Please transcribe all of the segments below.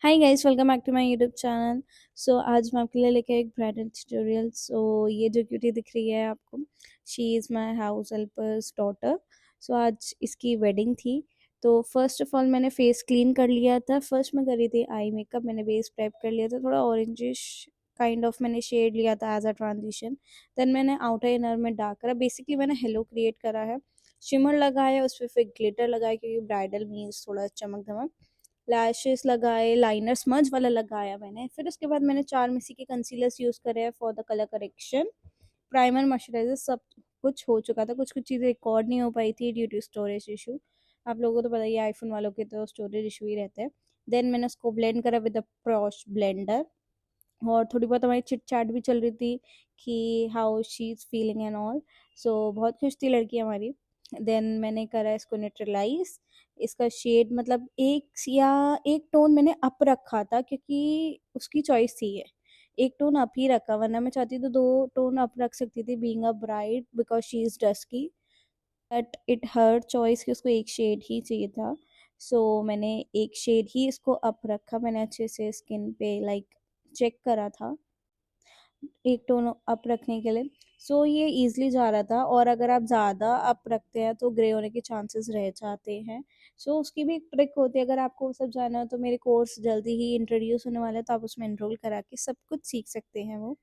Hi guys, welcome back to my YouTube channel. आज मैं आपके लिए लेके आई एक ब्राइडल ट्यूटोरियल। ये जो क्यूटी दिख रही है आपको, she is my house helpers daughter. आज इसकी वेडिंग थी। तो फर्स्ट ऑफ ऑल मैंने फेस क्लीन कर लिया था। फर्स्ट मैं कर रही थी आई मेकअप। मैंने बेस प्रेप कर लिया था, थोड़ा ऑरेंजिश काइंड ऑफ मैंने शेड लिया था एज अ ट्रांजिशन। देन मैंने आउटर इनर में डार्क करा। बेसिकली मैंने हेलो क्रिएट करा है, शिमर लगाया, उस पर फिर ग्लिटर लगाया क्योंकि ब्राइडल मीन्स थोड़ा चमक धमक। लैशेस लगाए, लाइनर स्मज वाला लगाया मैंने। फिर उसके बाद मैंने चारमेसी के कंसीलर्स यूज़ करे हैं for the colour correction. Primer, moisturiser सब कुछ हो चुका था। कुछ कुछ चीज़ें रिकॉर्ड नहीं हो पाई थी ड्यू टू स्टोरेज इशू। आप लोगों को तो पता ही है, आईफोन वालों के तो स्टोरेज इशू ही रहते हैं। देन मैंने उसको ब्लेंड करा विद द प्रॉश ब्लेंडर। और थोड़ी बहुत हमारी चिट चैट भी चल रही थी कि how she is feeling and all. बहुत खुश थी लड़की हमारी। देन मैंने करा इसको न्यूट्रलाइज। इसका शेड मतलब एक टोन मैंने अप रखा था क्योंकि उसकी चॉइस थी ये। एक टोन अप ही रखा, वरना मैं चाहती तो 2 टोन अप रख सकती थी being a bride because she is dusky. But it her choice कि उसको एक शेड ही चाहिए था। मैंने एक शेड ही इसको अप रखा। मैंने अच्छे से स्किन पे लाइक चेक करा था एक टोन अप रखने के लिए। ये ईज़िली जा रहा था। और अगर आप ज़्यादा अप रखते हैं तो ग्रे होने के चांसेस रह जाते हैं। उसकी भी एक ट्रिक होती है। अगर आपको वो सब जानना हो तो मेरे कोर्स जल्दी ही इंट्रोड्यूस होने वाला है, तो आप उसमें एनरोल करा के सब कुछ सीख सकते हैं वो।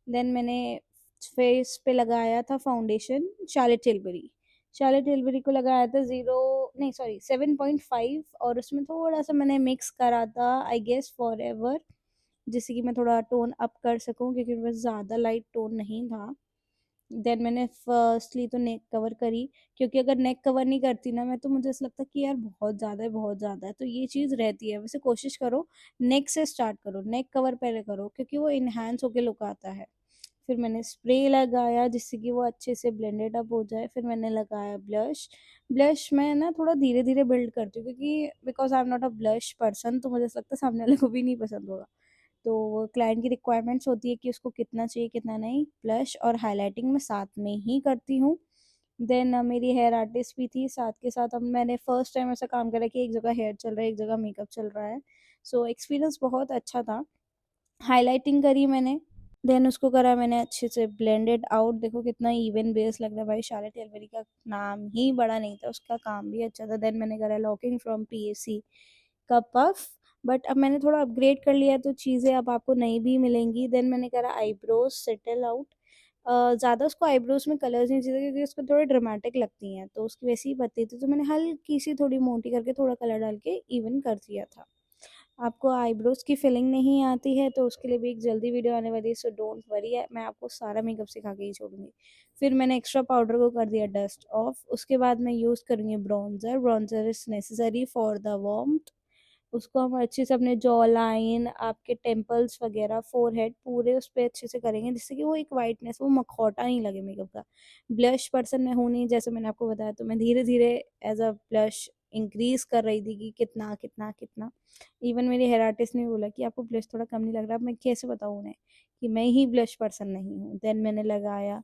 देन मैंने फेस पे लगाया था foundation Charlotte Tilbury. Charlotte Tilbury को लगाया था 7.5, और उसमें थोड़ा सा मैंने मिक्स करा था आई गेस फॉरएवर, जिससे कि मैं थोड़ा टोन अप कर सकूं क्योंकि मेरे पास ज़्यादा लाइट टोन नहीं था। देन मैंने फर्स्टली तो नेक कवर करी, क्योंकि अगर नेक कवर नहीं करती ना मैं, तो मुझे ऐसा लगता है कि यार बहुत ज़्यादा है, बहुत ज़्यादा है। तो ये चीज़ रहती है। वैसे कोशिश करो नेक से स्टार्ट करो, नेक कवर पहले करो क्योंकि वो इन्हांस होके लुक आता है। फिर मैंने स्प्रे लगाया जिससे कि वो अच्छे से ब्लेंडेड अप हो जाए। फिर मैंने लगाया ब्लश। ब्लश मैं ना थोड़ा धीरे धीरे बिल्ड करती हूँ क्योंकि because I am not a blush person, तो मुझे ऐसा लगता है सामने वाले को भी नहीं पसंद होगा। तो क्लाइंट की रिक्वायरमेंट्स होती है कि उसको कितना चाहिए कितना नहीं। ब्लश और हाइलाइटिंग मैं साथ में ही करती हूँ। देन मेरी हेयर आर्टिस्ट भी थी साथ के साथ। अब मैंने फर्स्ट टाइम ऐसा काम करा कि एक जगह हेयर चल रहा है, एक जगह मेकअप चल रहा है। एक्सपीरियंस बहुत अच्छा था। हाइलाइटिंग करी मैंने। देन उसको करा मैंने अच्छे से ब्लेंडेड आउट। देखो कितना इवन बेस लग रहा है भाई। शार्लेट टिलबरी का नाम ही बड़ा नहीं था, उसका काम भी अच्छा था। देन मैंने करा लॉकिंग फ्रॉम पीएसी का पफ। बट अब मैंने थोड़ा अपग्रेड कर लिया तो चीज़ें अब आपको नई भी मिलेंगी। देन मैंने करा आईब्रोज सेटल आउट। ज़्यादा उसको आईब्रोज में कलर्स नहीं चाहिए क्योंकि उसको थोड़ी ड्रामेटिक लगती हैं, तो उसकी वैसी ही पतली थी, तो मैंने हल्की सी थोड़ी मोटी करके थोड़ा कलर डाल के इवन कर दिया था। आपको आईब्रोज की फिलिंग नहीं आती है तो उसके लिए भी एक जल्दी वीडियो आने वाली है, सो डोंट वरी, मैं आपको सारा मेकअप सिखा के ही छोड़ूंगी। फिर मैंने एक्स्ट्रा पाउडर को कर दिया डस्ट ऑफ। उसके बाद मैं यूज़ करूँगी bronzer. Bronzer is necessary for the warmth. उसको हम अच्छे से अपने जॉ लाइन, आपके टेम्पल्स वगैरह, फोरहेड पूरे उस पर अच्छे से करेंगे जिससे कि वो एक वाइटनेस, वो मखौटा नहीं लगे मेकअप का। ब्लश पर्सन मैं हूँ नहीं, जैसे मैंने आपको बताया, तो मैं धीरे धीरे एज अ ब्लश इंक्रीज कर रही थी कि कितना कितना कितना। इवन मेरी हेयर आर्टिस्ट ने बोला कि आपको ब्लश थोड़ा कम नहीं लग रहा। अब मैं कैसे बताऊँ उन्हें कि मैं ही ब्लश पर्सन नहीं हूँ। देन मैंने लगाया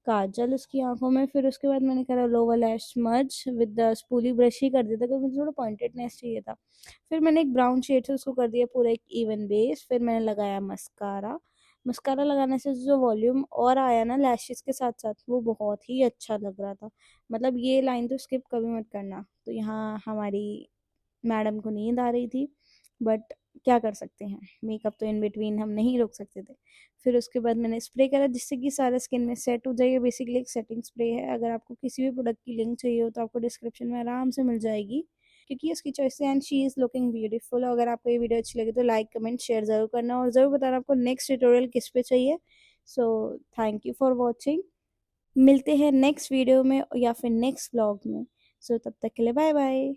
काजल उसकी आंखों में। फिर उसके बाद मैंने करा lower lash smudge with the spoolie brush ही कर दिया था क्योंकि मुझे थोड़ा पॉइंटेडनेस चाहिए था। फिर मैंने एक ब्राउन शेड से उसको कर दिया पूरा एक इवन बेस। फिर मैंने लगाया मस्कारा। मस्कारा लगाने से जो वॉल्यूम और आया ना लैशेस के साथ साथ, वो बहुत ही अच्छा लग रहा था। मतलब ये लाइन तो स्किप कभी मत करना। तो यहाँ हमारी मैडम को नींद आ रही थी, बट क्या कर सकते हैं, मेकअप तो इन बिटवीन हम नहीं रोक सकते थे। फिर उसके बाद मैंने स्प्रे करा जिससे कि सारा स्किन में सेट हो जाए। बेसिकली एक सेटिंग स्प्रे है। अगर आपको किसी भी प्रोडक्ट की लिंक चाहिए हो तो आपको डिस्क्रिप्शन में आराम से मिल जाएगी क्योंकि उसकी चॉइस है and she is looking beautiful. अगर आपको ये वीडियो अच्छी लगी तो लाइक कमेंट शेयर ज़रूर करना और ज़रूर बताना आपको नेक्स्ट ट्यूटोरियल किस पे चाहिए। Thank you for watching. मिलते हैं नेक्स्ट वीडियो में या फिर नेक्स्ट व्लॉग में। तब तक के लिए बाय बाय।